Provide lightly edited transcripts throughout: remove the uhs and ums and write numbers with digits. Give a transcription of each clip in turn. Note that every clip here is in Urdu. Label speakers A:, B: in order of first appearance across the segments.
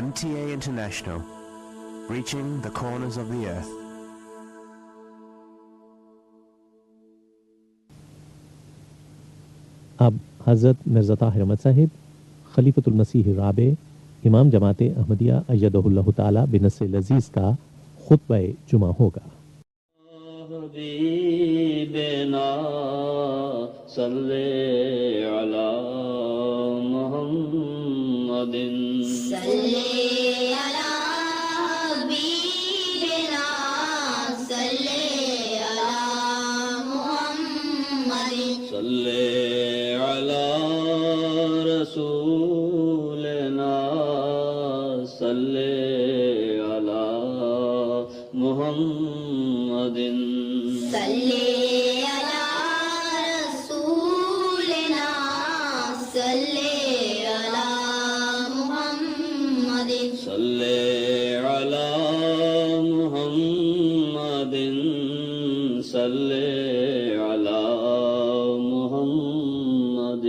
A: MTA International, reaching the corners of the earth.
B: اب حضرت مرزا طاہر احمد صاحب خلیفۃ المسیح الرابع امام جماعت احمدیہ ایدہ اللہ تعالی بنصر العزیز کا خطبہ جمعہ ہوگا۔
C: حبیبنا صلی علی محمد
D: صلی علی حبیبنا صلی علی محمد
C: صلی علی رسولنا صلی علی محمد
D: صلی علی رسولنا صلی علی محمد
C: صلی علی محمد صلی علی محمد
D: صلی علی محمد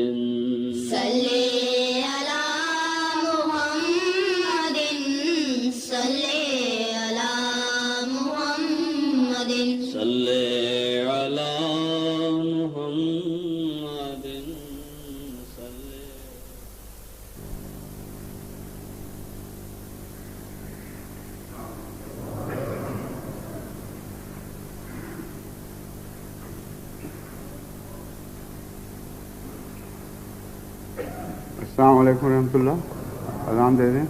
D: صلی علی محمد
C: صلی علی محمد صلی
E: السلام علیکم ورحمۃ اللہ۔ اذان دے دیں۔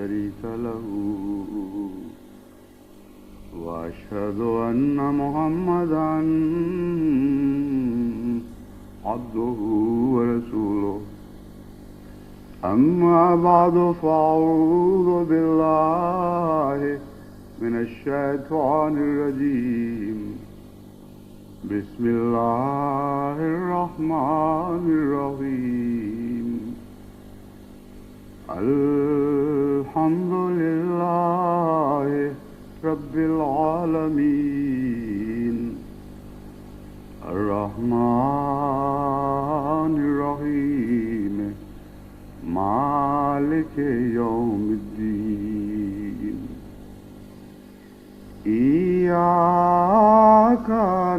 E: شريك له وأشهد أن محمدا عبده ورسوله أما بعد فأعوذ بالله من الشيطان الرجيم بسم الله الرحمن الرحيم الحمد لله رب العالمين الرحمن الرحيم مالك يوم الدين إياك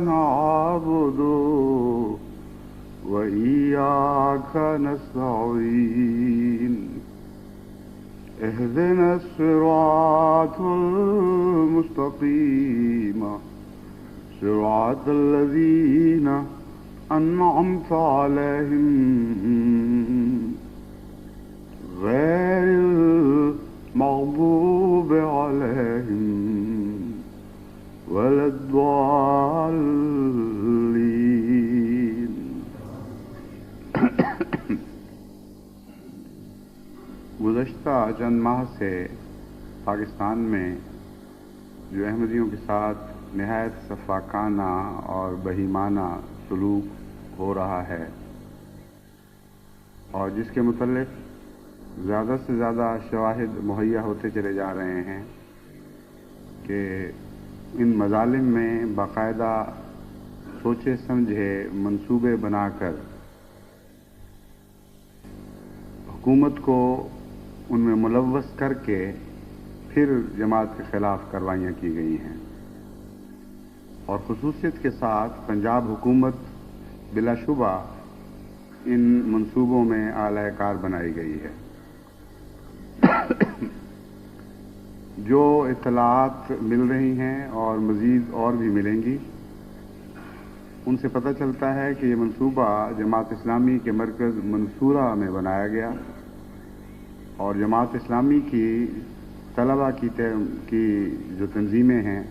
E: نعبد وإياك نستعين اهدنا الصراط المستقيم صراط الذين أنعمت عليهم غير المغضوب عليهم ولا الضالين گزشتہ چند ماہ سے پاکستان میں جو احمدیوں کے ساتھ نہایت سفاکانہ اور بہیمانہ سلوک ہو رہا ہے اور جس کے متعلق زیادہ سے زیادہ شواہد مہیا ہوتے چلے جا رہے ہیں کہ ان مظالم میں باقاعدہ سوچے سمجھے منصوبے بنا کر حکومت کو ان میں ملوث کر کے پھر جماعت کے خلاف کارروائیاں کی گئی ہیں اور خصوصیت کے ساتھ پنجاب حکومت بلا شبہ ان منصوبوں میں اعلی کار بنائی گئی ہے۔ جو اطلاعات مل رہی ہیں اور مزید اور بھی ملیں گی ان سے پتہ چلتا ہے کہ یہ منصوبہ جماعت اسلامی کے مرکز منصورہ میں بنایا گیا اور جماعت اسلامی کی طلبہ کی جو تنظیمیں ہیں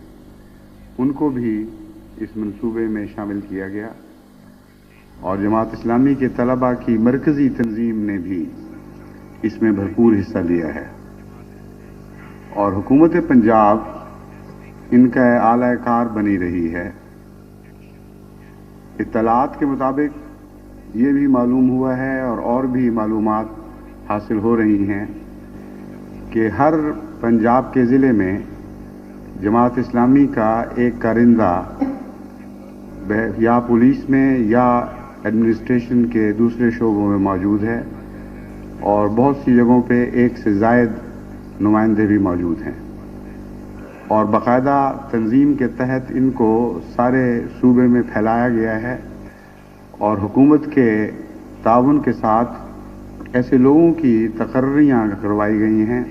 E: ان کو بھی اس منصوبے میں شامل کیا گیا اور جماعت اسلامی کے طلبہ کی مرکزی تنظیم نے بھی اس میں بھرپور حصہ لیا ہے اور حکومت پنجاب ان کا اعلی کار بنی رہی ہے۔ اطلاعات کے مطابق یہ بھی معلوم ہوا ہے اور بھی معلومات حاصل ہو رہی ہیں کہ ہر پنجاب کے ضلع میں جماعت اسلامی کا ایک کارندہ یا پولیس میں یا ایڈمنسٹریشن کے دوسرے شعبوں میں موجود ہے اور بہت سی جگہوں پہ ایک سے زائد نمائندے بھی موجود ہیں اور باقاعدہ تنظیم کے تحت ان کو سارے صوبے میں پھیلایا گیا ہے اور حکومت کے تعاون کے ساتھ ایسے لوگوں کی تقرریاں کروائی گئی ہیں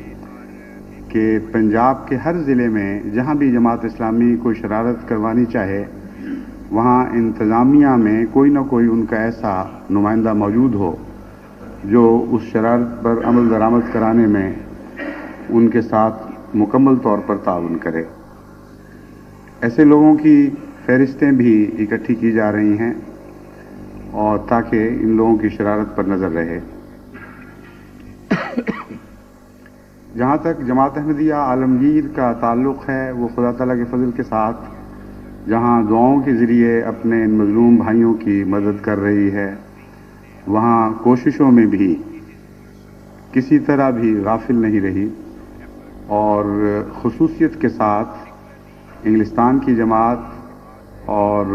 E: کہ پنجاب کے ہر ضلع میں جہاں بھی جماعت اسلامی کوئی شرارت کروانی چاہے وہاں انتظامیہ میں کوئی نہ کوئی ان کا ایسا نمائندہ موجود ہو جو اس شرارت پر عمل درآمد کرانے میں ان کے ساتھ مکمل طور پر تعاون کرے۔ ایسے لوگوں کی فہرستیں بھی اکٹھی کی جا رہی ہیں اور تاکہ ان لوگوں کی شرارت پر نظر رہے۔ جہاں تک جماعت احمدیہ عالمگیر کا تعلق ہے وہ خدا تعالیٰ کے فضل کے ساتھ جہاں دعاؤں کے ذریعے اپنے ان مظلوم بھائیوں کی مدد کر رہی ہے وہاں کوششوں میں بھی کسی طرح بھی غافل نہیں رہی اور خصوصیت کے ساتھ انگلستان کی جماعت اور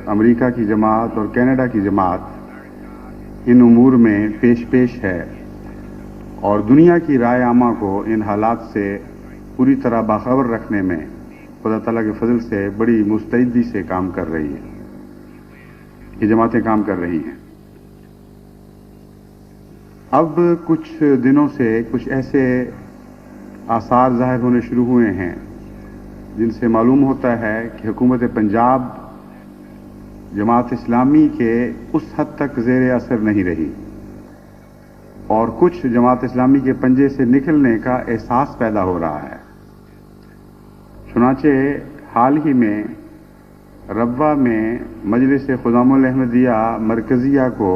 E: امریکہ کی جماعت اور کینیڈا کی جماعت ان امور میں پیش ہے اور دنیا کی رائے عامہ کو ان حالات سے پوری طرح باخبر رکھنے میں خدا تعالیٰ کے فضل سے بڑی مستعدی سے کام کر رہی ہے، یہ جماعتیں کام کر رہی ہیں۔ اب کچھ دنوں سے کچھ ایسے آثار ظاہر ہونے شروع ہوئے ہیں جن سے معلوم ہوتا ہے کہ حکومت پنجاب جماعت اسلامی کے اس حد تک زیر اثر نہیں رہی اور کچھ جماعت اسلامی کے پنجے سے نکلنے کا احساس پیدا ہو رہا ہے۔ چنانچہ حال ہی میں ربوہ میں مجلس خدام الاحمدیہ مرکزیہ کو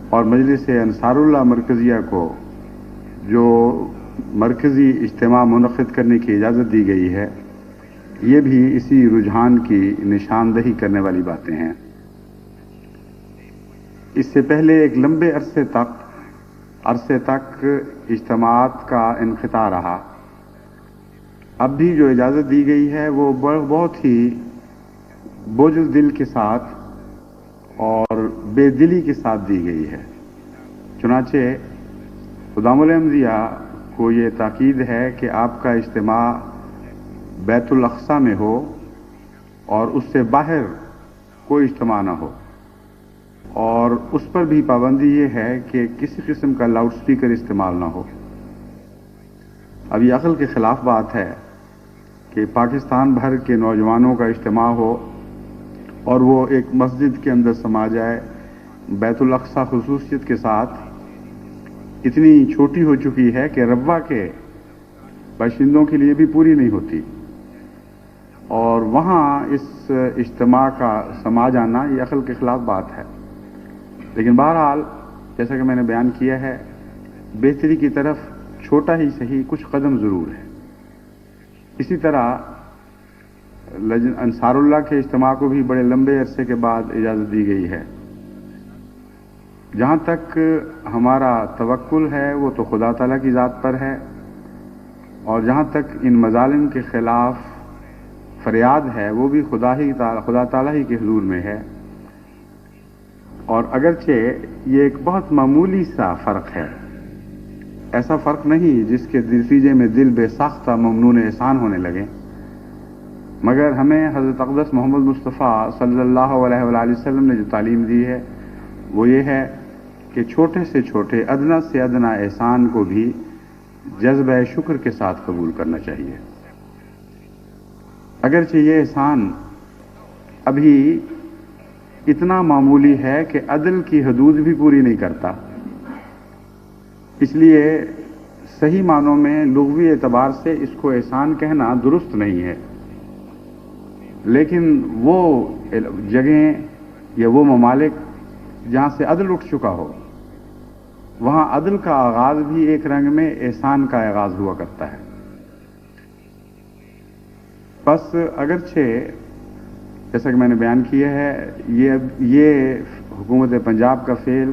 E: اور مجلس انصار اللہ مرکزیہ کو جو مرکزی اجتماع منعقد کرنے کی اجازت دی گئی ہے، یہ بھی اسی رجحان کی نشاندہی کرنے والی باتیں ہیں۔ اس سے پہلے ایک لمبے عرصے تک اجتماعات کا انقطاع رہا۔ اب بھی جو اجازت دی گئی ہے وہ بہت ہی بوجھل دل کے ساتھ اور بے دلی کے ساتھ دی گئی ہے۔ چنانچہ خدام الاحمدیہ کو یہ تاکید ہے کہ آپ کا اجتماع بیت الاقصیٰ میں ہو اور اس سے باہر کوئی اجتماع نہ ہو، اور اس پر بھی پابندی یہ ہے کہ کسی قسم کا لاؤڈ سپیکر استعمال نہ ہو۔ اب یہ عقل کے خلاف بات ہے کہ پاکستان بھر کے نوجوانوں کا اجتماع ہو اور وہ ایک مسجد کے اندر سما جائے۔ بیت الاقصیٰ خصوصیت کے ساتھ اتنی چھوٹی ہو چکی ہے کہ ربوہ کے باشندوں کے لیے بھی پوری نہیں ہوتی، اور وہاں اس اجتماع کا سما جانا یہ عقل کے خلاف بات ہے۔ لیکن بہرحال جیسا کہ میں نے بیان کیا ہے، بہتری کی طرف چھوٹا ہی صحیح کچھ قدم ضرور ہے۔ اسی طرح انصار اللہ کے اجتماع کو بھی بڑے لمبے عرصے کے بعد اجازت دی گئی ہے۔ جہاں تک ہمارا توکل ہے وہ تو خدا تعالیٰ کی ذات پر ہے، اور جہاں تک ان مظالم کے خلاف فریاد ہے وہ بھی خدا تعالیٰ ہی کے حضور میں ہے۔ اور اگرچہ یہ ایک بہت معمولی سا فرق ہے، ایسا فرق نہیں جس کے نتیجے میں دل بے ساختہ ممنون احسان ہونے لگے، مگر ہمیں حضرت اقدس محمد مصطفیٰ صلی اللہ علیہ وآلہ وسلم نے جو تعلیم دی ہے وہ یہ ہے کہ چھوٹے سے چھوٹے ادنا سے ادنا احسان کو بھی جذبہ شکر کے ساتھ قبول کرنا چاہیے۔ اگرچہ یہ احسان ابھی اتنا معمولی ہے کہ عدل کی حدود بھی پوری نہیں کرتا، اس لیے صحیح معنوں میں لغوی اعتبار سے اس کو احسان کہنا درست نہیں ہے، لیکن وہ جگہیں یا وہ ممالک جہاں سے عدل اٹھ چکا ہو، وہاں عدل کا آغاز بھی ایک رنگ میں احسان کا آغاز ہوا کرتا ہے۔ بس اگرچہ جیسا کہ میں نے بیان کیا ہے یہ حکومت پنجاب کا فعل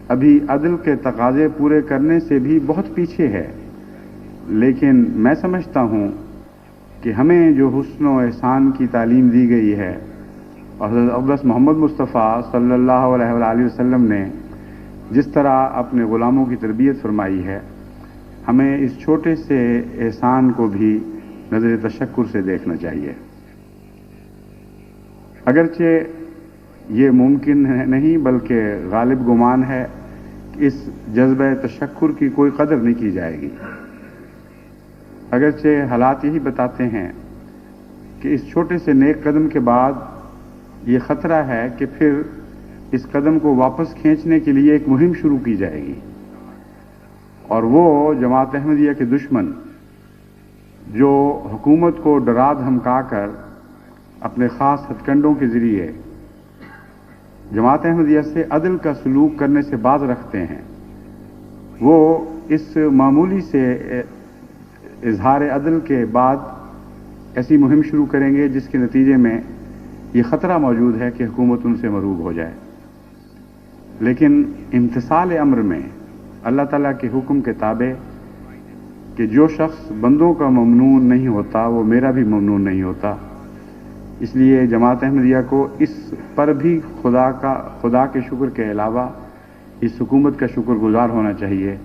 E: ابھی عدل کے تقاضے پورے کرنے سے بھی بہت پیچھے ہے، لیکن میں سمجھتا ہوں کہ ہمیں جو حسن و احسان کی تعلیم دی گئی ہے اور حضرت اقدس محمد مصطفیٰ صلی اللہ علیہ وآلہ وسلم نے جس طرح اپنے غلاموں کی تربیت فرمائی ہے، ہمیں اس چھوٹے سے احسان کو بھی نظر تشکر سے دیکھنا چاہیے۔ اگرچہ یہ ممکن نہیں بلکہ غالب گمان ہے کہ اس جذبہ تشکر کی کوئی قدر نہیں کی جائے گی، اگرچہ حالات یہی بتاتے ہیں کہ اس چھوٹے سے نیک قدم کے بعد یہ خطرہ ہے کہ پھر اس قدم کو واپس کھینچنے کے لیے ایک مہم شروع کی جائے گی، اور وہ جماعت احمدیہ کے دشمن جو حکومت کو ڈرا دھمکا کر اپنے خاص ہتھ کنڈوں کے ذریعے جماعت احمدیہ سے عدل کا سلوک کرنے سے باز رکھتے ہیں، وہ اس معمولی سے اظہار عدل کے بعد ایسی مہم شروع کریں گے جس کے نتیجے میں یہ خطرہ موجود ہے کہ حکومت ان سے مروب ہو جائے۔ لیکن امتثال امر میں اللہ تعالیٰ کے حکم کے تابع کہ جو شخص بندوں کا ممنون نہیں ہوتا وہ میرا بھی ممنون نہیں ہوتا، اس لیے جماعت احمدیہ کو اس پر بھی خدا کے شکر کے علاوہ اس حکومت کا شکر گزار ہونا چاہیے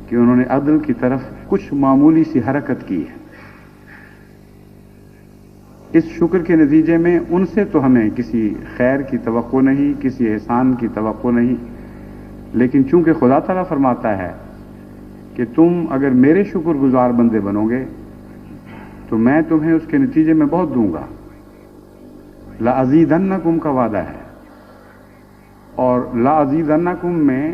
E: کہ انہوں نے عدل کی طرف کچھ معمولی سی حرکت کی ہے۔ اس شکر کے نتیجے میں ان سے تو ہمیں کسی خیر کی توقع نہیں، کسی احسان کی توقع نہیں، لیکن چونکہ خدا تعالیٰ فرماتا ہے کہ تم اگر میرے شکر گزار بندے بنو گے تو میں تمہیں اس کے نتیجے میں بہت دوں گا۔ لَأَزِيدَنَّكُمْ کا وعدہ ہے، اور لَأَزِيدَنَّكُمْ میں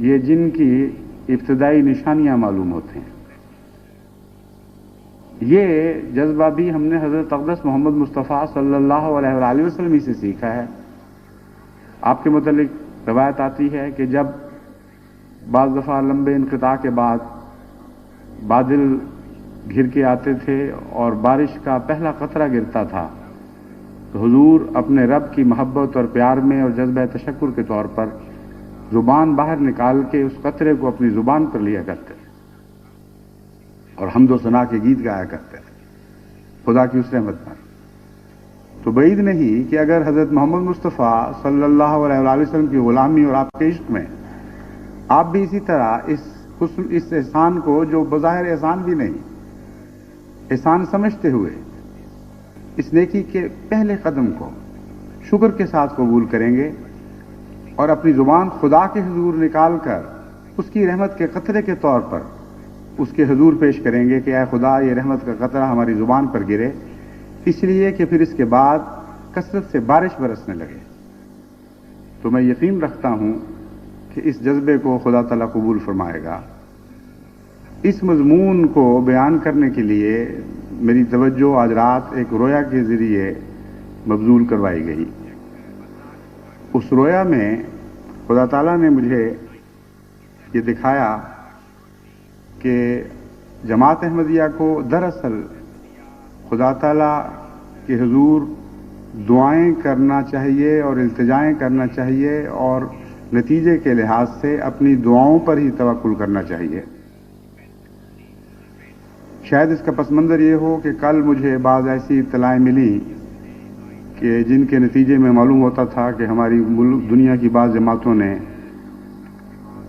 E: یہ جن کی ابتدائی نشانیاں معلوم ہوتے ہیں. یہ جذبہ بھی ہم نے حضرت اقدس محمد مصطفیٰ صلی اللہ علیہ وآلہ وسلم ہی سے سیکھا ہے. آپ کے متعلق روایت آتی ہے کہ جب بعض دفعہ لمبے انقطاع کے بعد بادل گھر کے آتے تھے اور بارش کا پہلا قطرہ گرتا تھا تو حضور اپنے رب کی محبت اور پیار میں اور جذبہ تشکر کے طور پر زبان باہر نکال کے اس قطرے کو اپنی زبان پر لیا کرتے تھے اور حمد و ثنا کے گیت گایا کرتے تھے خدا کی اس رحمت پر. تو بعید نہیں کہ اگر حضرت محمد مصطفیٰ صلی اللہ علیہ وآلہ وسلم کی غلامی اور آپ کے عشق میں آپ بھی اسی طرح اس احسان کو، جو بظاہر احسان بھی نہیں، احسان سمجھتے ہوئے اس نیکی کے پہلے قدم کو شکر کے ساتھ قبول کریں گے اور اپنی زبان خدا کے حضور نکال کر اس کی رحمت کے قطرے کے طور پر اس کے حضور پیش کریں گے کہ اے خدا یہ رحمت کا قطرہ ہماری زبان پر گرے، اس لیے کہ پھر اس کے بعد کثرت سے بارش برسنے لگے. تو میں یقین رکھتا ہوں کہ اس جذبے کو خدا تعالیٰ قبول فرمائے گا. اس مضمون کو بیان کرنے کے لیے میری توجہ آج رات ایک رویا کے ذریعے مبذول کروائی گئی. اس رویا میں خدا تعالیٰ نے مجھے یہ دکھایا کہ جماعت احمدیہ کو دراصل خدا تعالیٰ کے حضور دعائیں کرنا چاہیے اور التجائیں کرنا چاہیے اور نتیجے کے لحاظ سے اپنی دعاؤں پر ہی توکل کرنا چاہیے. شاید اس کا پس منظر یہ ہو کہ کل مجھے بعض ایسی اطلاعیں ملی کہ جن کے نتیجے میں معلوم ہوتا تھا کہ ہماری دنیا کی بعض جماعتوں نے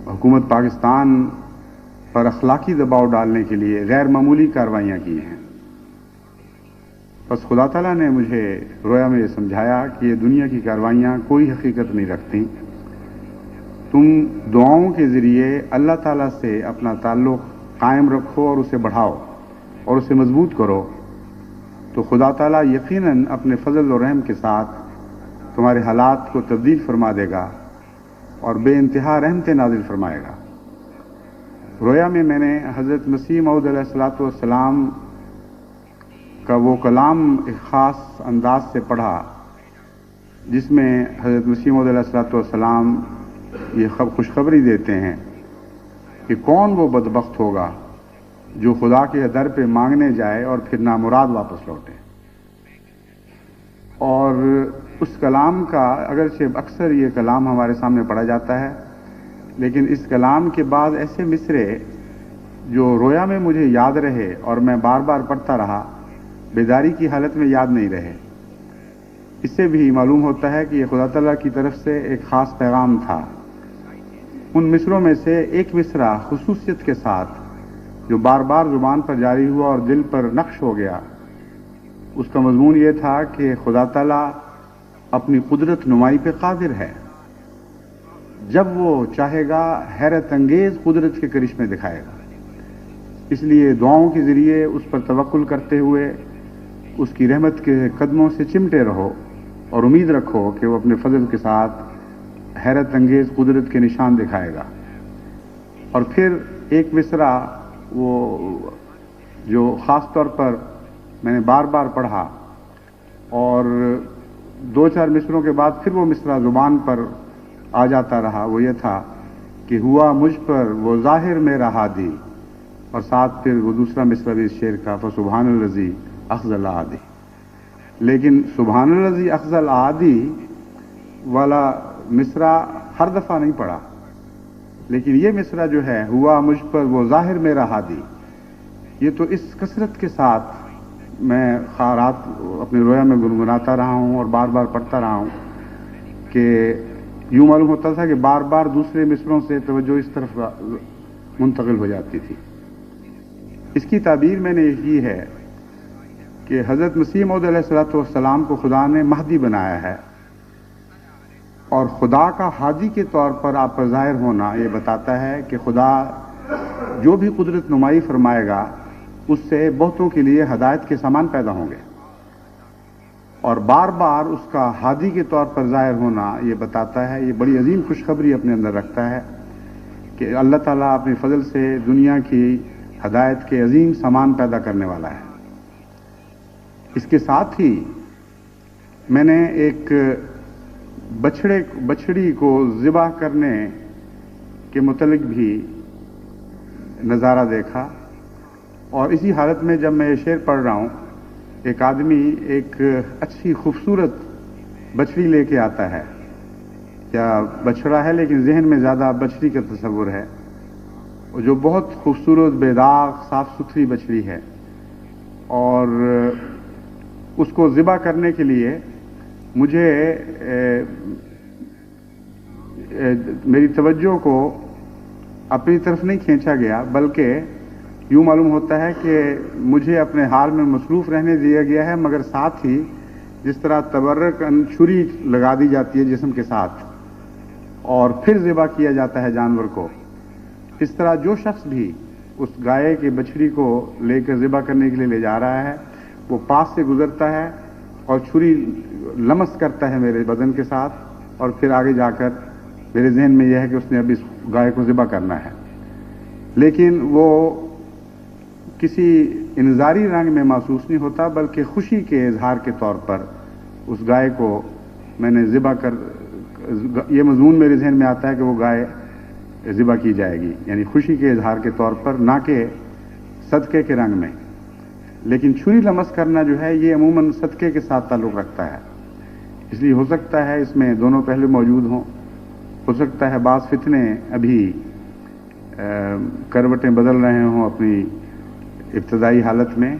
E: حکومت پاکستان پر اخلاقی دباؤ ڈالنے کے لیے غیر معمولی کارروائیاں کی ہیں. بس خدا تعالیٰ نے مجھے رویا میں یہ سمجھایا کہ یہ دنیا کی کارروائیاں کوئی حقیقت نہیں رکھتی. تم دعاؤں کے ذریعے اللہ تعالیٰ سے اپنا تعلق قائم رکھو اور اسے بڑھاؤ اور اسے مضبوط کرو تو خدا تعالیٰ یقیناً اپنے فضل و رحم کے ساتھ تمہارے حالات کو تبدیل فرما دے گا اور بے انتہا رحمتیں نازل فرمائے گا. رویا میں نے حضرت مسیح موعود علیہ الصلوۃ والسلام کا وہ کلام ایک خاص انداز سے پڑھا جس میں حضرت مسیح موعود علیہ الصلوۃ والسلام یہ خوشخبری دیتے ہیں کہ کون وہ بدبخت ہوگا جو خدا کے در پہ مانگنے جائے اور پھر نامراد واپس لوٹے. اور اس کلام کا اگرچہ اکثر یہ کلام ہمارے سامنے پڑھا جاتا ہے لیکن اس کلام کے بعد ایسے مصرے جو رویا میں مجھے یاد رہے اور میں بار بار پڑھتا رہا، بیداری کی حالت میں یاد نہیں رہے. اس سے بھی معلوم ہوتا ہے کہ یہ خدا تعالیٰ کی طرف سے ایک خاص پیغام تھا. ان مصروں میں سے ایک مصرع خصوصیت کے ساتھ جو بار بار زبان پر جاری ہوا اور دل پر نقش ہو گیا، اس کا مضمون یہ تھا کہ خدا تعالیٰ اپنی قدرت نمائی پہ قادر ہے. جب وہ چاہے گا حیرت انگیز قدرت کے کرشمے دکھائے گا. اس لیے دعاؤں کے ذریعے اس پر توکل کرتے ہوئے اس کی رحمت کے قدموں سے چمٹے رہو اور امید رکھو کہ وہ اپنے فضل کے ساتھ حیرت انگیز قدرت کے نشان دکھائے گا. اور پھر ایک مصرع وہ جو خاص طور پر میں نے بار بار پڑھا اور دو چار مصروں کے بعد پھر وہ مصرع زبان پر آ جاتا رہا، وہ یہ تھا کہ ہوا مجھ پر وہ ظاہر میرا ہادی، اور ساتھ پھر وہ دوسرا مصرع بھی اس شعر کا فسبحان الذی اخذ العادی. لیکن سبحان الذی اخذ العادی والا مصرع ہر دفعہ نہیں پڑھا، لیکن یہ مصرع جو ہے ہوا مجھ پر وہ ظاہر میرا ہادی، یہ تو اس کثرت کے ساتھ میں رات اپنے رویا میں گنگناتا رہا ہوں اور بار بار پڑھتا رہا ہوں کہ یوں معلوم ہوتا تھا کہ بار بار دوسرے مصروں سے توجہ اس طرف منتقل ہو جاتی تھی. اس کی تعبیر میں نے یہ کی ہے کہ حضرت مسیح موعود علیہ الصلوۃ والسلام کو خدا نے مہدی بنایا ہے اور خدا کا ہادی کے طور پر آپ پر ظاہر ہونا یہ بتاتا ہے کہ خدا جو بھی قدرت نمائی فرمائے گا اس سے بہتوں کے لیے ہدایت کے سامان پیدا ہوں گے، اور بار بار اس کا ہادی کے طور پر ظاہر ہونا یہ بتاتا ہے، یہ بڑی عظیم خوشخبری اپنے اندر رکھتا ہے کہ اللہ تعالیٰ اپنے فضل سے دنیا کی ہدایت کے عظیم سامان پیدا کرنے والا ہے۔ اس کے ساتھ ہی میں نے ایک بچڑی کو ذبح کرنے کے متعلق بھی نظارہ دیکھا، اور اسی حالت میں جب میں یہ شعر پڑھ رہا ہوں، ایک آدمی ایک اچھی خوبصورت بچڑی لے کے آتا ہے، یا بچڑا ہے لیکن ذہن میں زیادہ بچڑی کا تصور ہے، جو بہت خوبصورت بے داغ صاف ستھری بچڑی ہے، اور اس کو ذبح کرنے کے لیے مجھے میری توجہ کو اپنی طرف نہیں کھینچا گیا، بلکہ یوں معلوم ہوتا ہے کہ مجھے اپنے حال میں مصروف رہنے دیا گیا ہے، مگر ساتھ ہی جس طرح تبرک چھری لگا دی جاتی ہے جسم کے ساتھ اور پھر ذبح کیا جاتا ہے جانور کو، اس طرح جو شخص بھی اس گائے کی بچڑی کو لے کر ذبح کرنے کے لیے لے جا رہا ہے، وہ پاس سے گزرتا ہے اور چھری لمس کرتا ہے میرے بدن کے ساتھ، اور پھر آگے جا کر میرے ذہن میں یہ ہے کہ اس نے اب اس گائے کو ذبح کرنا ہے، لیکن وہ کسی انذاری رنگ میں محسوس نہیں ہوتا، بلکہ خوشی کے اظہار کے طور پر اس گائے کو میں نے ذبح کر، یہ مضمون میرے ذہن میں آتا ہے کہ وہ گائے ذبح کی جائے گی، یعنی خوشی کے اظہار کے طور پر، نہ کہ صدقے کے رنگ میں۔ لیکن چھری لمس کرنا جو ہے یہ عموماً صدقے کے ساتھ تعلق رکھتا ہے، اس لیے ہو سکتا ہے اس میں دونوں پہلو موجود ہوں، ہو سکتا ہے بعض فتنے ابھی کروٹیں بدل رہے ہوں اپنی ابتدائی حالت میں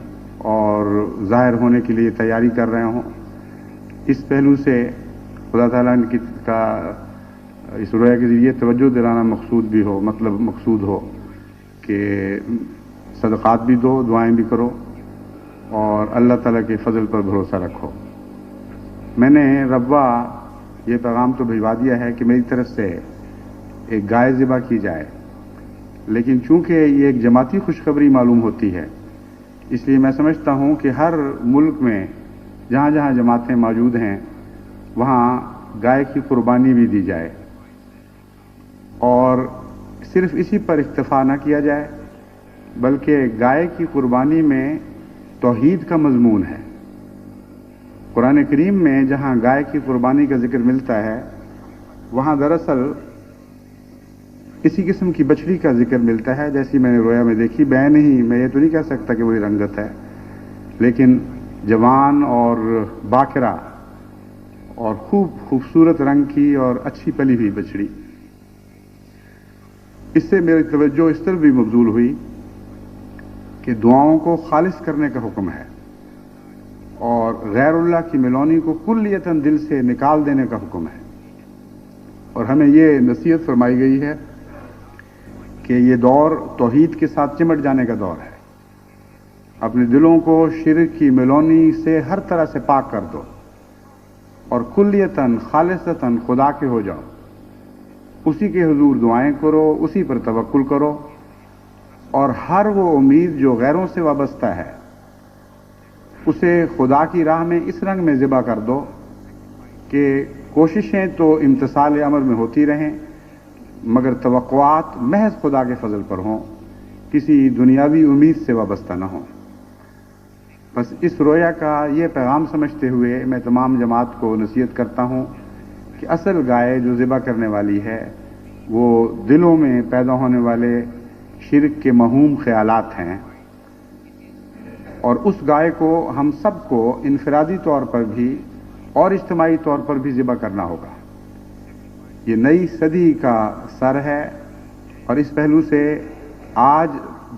E: اور ظاہر ہونے کے لیے تیاری کر رہے ہوں۔ اس پہلو سے خدا تعالیٰ کا اس رویا کے ذریعے توجہ دلانا مقصود بھی ہو، مطلب مقصود ہو کہ صدقات بھی دو، دعائیں بھی کرو اور اللہ تعالیٰ کے فضل پر بھروسہ رکھو۔ میں نے ربوہ یہ پیغام تو بھجوا دیا ہے کہ میری طرف سے ایک گائے ذبح کی جائے، لیکن چونکہ یہ ایک جماعتی خوشخبری معلوم ہوتی ہے، اس لیے میں سمجھتا ہوں کہ ہر ملک میں جہاں جہاں جماعتیں موجود ہیں وہاں گائے کی قربانی بھی دی جائے، اور صرف اسی پر اکتفا نہ کیا جائے، بلکہ گائے کی قربانی میں توحید کا مضمون ہے۔ قرآن کریم میں جہاں گائے کی قربانی کا ذکر ملتا ہے، وہاں دراصل اسی قسم کی بچڑی کا ذکر ملتا ہے جیسی میں نے رویا میں دیکھی، بین ہی میں یہ تو نہیں کہہ سکتا کہ وہی رنگت ہے، لیکن جوان اور باکرہ اور خوبصورت رنگ کی اور اچھی پلی ہوئی بچڑی۔ اس سے میری توجہ اس طرح بھی مبذول ہوئی کہ دعاؤں کو خالص کرنے کا حکم ہے اور غیر اللہ کی ملونی کو کلیتاً دل سے نکال دینے کا حکم ہے، اور ہمیں یہ نصیحت فرمائی گئی ہے کہ یہ دور توحید کے ساتھ چمٹ جانے کا دور ہے۔ اپنے دلوں کو شرک کی ملونی سے ہر طرح سے پاک کر دو اور کلیتاً خالصتاً خدا کے ہو جاؤ، اسی کے حضور دعائیں کرو، اسی پر توکل کرو، اور ہر وہ امید جو غیروں سے وابستہ ہے اسے خدا کی راہ میں اس رنگ میں ذبح کر دو کہ کوششیں تو امتثال امر میں ہوتی رہیں، مگر توقعات محض خدا کے فضل پر ہوں، کسی دنیاوی امید سے وابستہ نہ ہوں۔ بس اس رویا کا یہ پیغام سمجھتے ہوئے میں تمام جماعت کو نصیحت کرتا ہوں کہ اصل گائے جو ذبح کرنے والی ہے وہ دلوں میں پیدا ہونے والے شرک کے موہوم خیالات ہیں، اور اس گائے کو ہم سب کو انفرادی طور پر بھی اور اجتماعی طور پر بھی ذبح کرنا ہوگا۔ یہ نئی صدی کا سر ہے، اور اس پہلو سے آج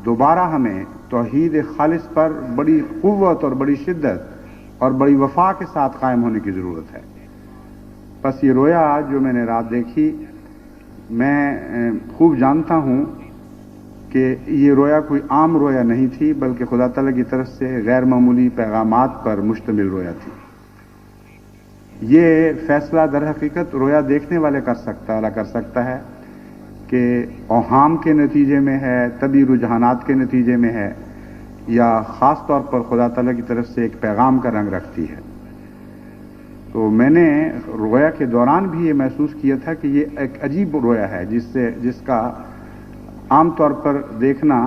E: دوبارہ ہمیں توحید خالص پر بڑی قوت اور بڑی شدت اور بڑی وفا کے ساتھ قائم ہونے کی ضرورت ہے۔ بس یہ رویا جو میں نے رات دیکھی، میں خوب جانتا ہوں کہ یہ رویا کوئی عام رویا نہیں تھی، بلکہ خدا تعالیٰ کی طرف سے غیر معمولی پیغامات پر مشتمل رویا تھی۔ یہ فیصلہ در حقیقت رویا دیکھنے والے کر سکتا ہے کہ اوہام کے نتیجے میں ہے، طبی رجحانات کے نتیجے میں ہے، یا خاص طور پر خدا تعالیٰ کی طرف سے ایک پیغام کا رنگ رکھتی ہے۔ تو میں نے رویا کے دوران بھی یہ محسوس کیا تھا کہ یہ ایک عجیب رویا ہے جس کا عام طور پر دیکھنا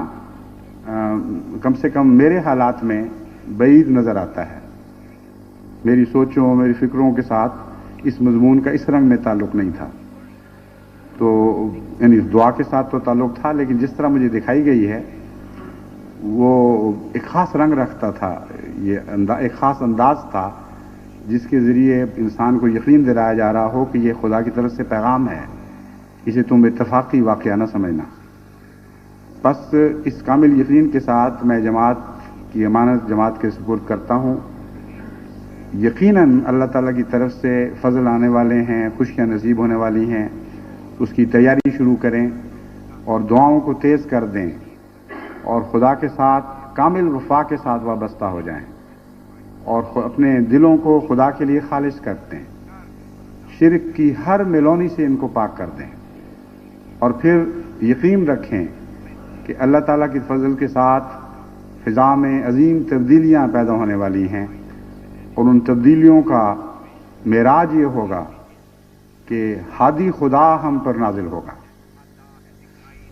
E: کم سے کم میرے حالات میں بعید نظر آتا ہے. میری سوچوں میری فکروں کے ساتھ اس مضمون کا اس رنگ میں تعلق نہیں تھا. تو یعنی دعا کے ساتھ تو تعلق تھا، لیکن جس طرح مجھے دکھائی گئی ہے وہ ایک خاص رنگ رکھتا تھا، یہ ایک خاص انداز تھا جس کے ذریعے انسان کو یقین دلایا جا رہا ہو کہ یہ خدا کی طرف سے پیغام ہے، اسے تم اتفاقی واقعہ نہ سمجھنا. بس اس کامل یقین کے ساتھ میں جماعت کی امانت جماعت کے سپرد کرتا ہوں. یقیناً اللہ تعالیٰ کی طرف سے فضل آنے والے ہیں، خوشیاں نصیب ہونے والی ہیں. اس کی تیاری شروع کریں اور دعاؤں کو تیز کر دیں اور خدا کے ساتھ کامل وفا کے ساتھ وابستہ ہو جائیں اور اپنے دلوں کو خدا کے لیے خالص کر دیں. شرک کی ہر ملونی سے ان کو پاک کر دیں اور پھر یقین رکھیں کہ اللہ تعالیٰ کی فضل کے ساتھ فضا میں عظیم تبدیلیاں پیدا ہونے والی ہیں، اور ان تبدیلیوں کا معراج یہ ہوگا کہ ہادی خدا ہم پر نازل ہوگا.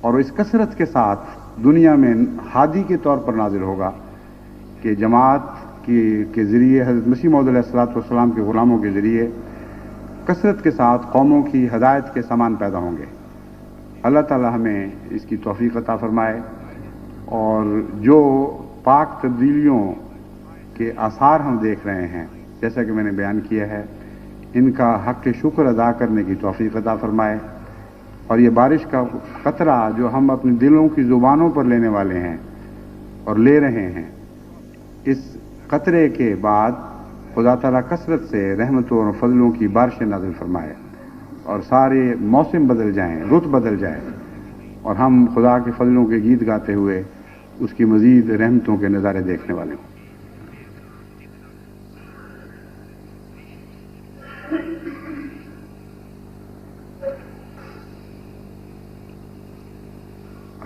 E: اور اس کثرت کے ساتھ دنیا میں ہادی کے طور پر نازل ہوگا کہ جماعت کے ذریعے حضرت مسیح موعود علیہ الصلوۃ والسلام کے غلاموں کے ذریعے کثرت کے ساتھ قوموں کی ہدایت کے سامان پیدا ہوں گے. اللہ تعالی ہمیں اس کی توفیق عطا فرمائے، اور جو پاک تبدیلیوں کے آثار ہم دیکھ رہے ہیں جیسا کہ میں نے بیان کیا ہے، ان کا حق شکر ادا کرنے کی توفیق عطا فرمائے. اور یہ بارش کا قطرہ جو ہم اپنے دلوں کی زبانوں پر لینے والے ہیں اور لے رہے ہیں، اس قطرے کے بعد خدا تعالیٰ کثرت سے رحمتوں اور فضلوں کی بارشیں نازل فرمائے اور سارے موسم بدل جائیں، رت بدل جائے، اور ہم خدا کے فضلوں کے گیت گاتے ہوئے اس کی مزید رحمتوں کے نظارے دیکھنے والے ہوں.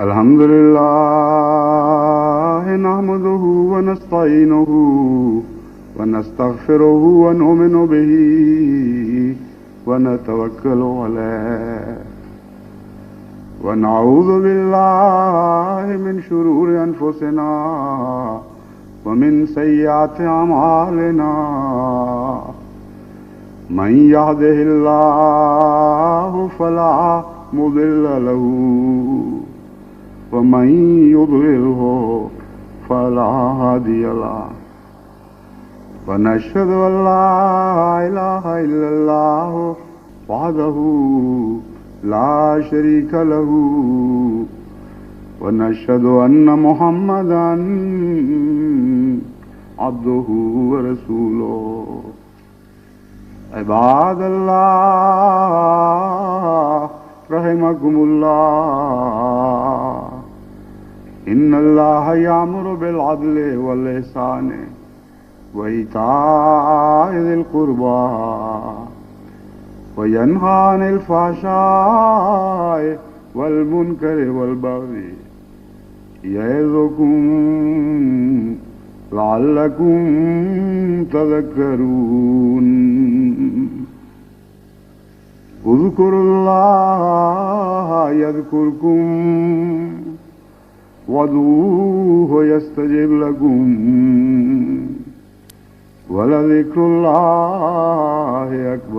E: الحمد للہ نحمده ونستعینه ونستغفره ونؤمن به ونتوکل علیہ ونعوذ باللہ من شرور انفسنا ومن سیئات اعمالنا من يهده اللہ فلا مضل له ومن يضلله فلا هادي له ونشهد أن لا إله إلا الله وحده لا شريك له ونشهد أن محمدا عبده ورسوله. عباد الله رحمكم الله، إن الله يأمر بالعدل والإحسان وإيتاء ذي القربى وينهى عن الفحشاء والمنكر والبغي يعظكم لعلكم تذكرون. اذكروا الله يذكركم وادعوه يستجب لكم ولذكر الله أكبر.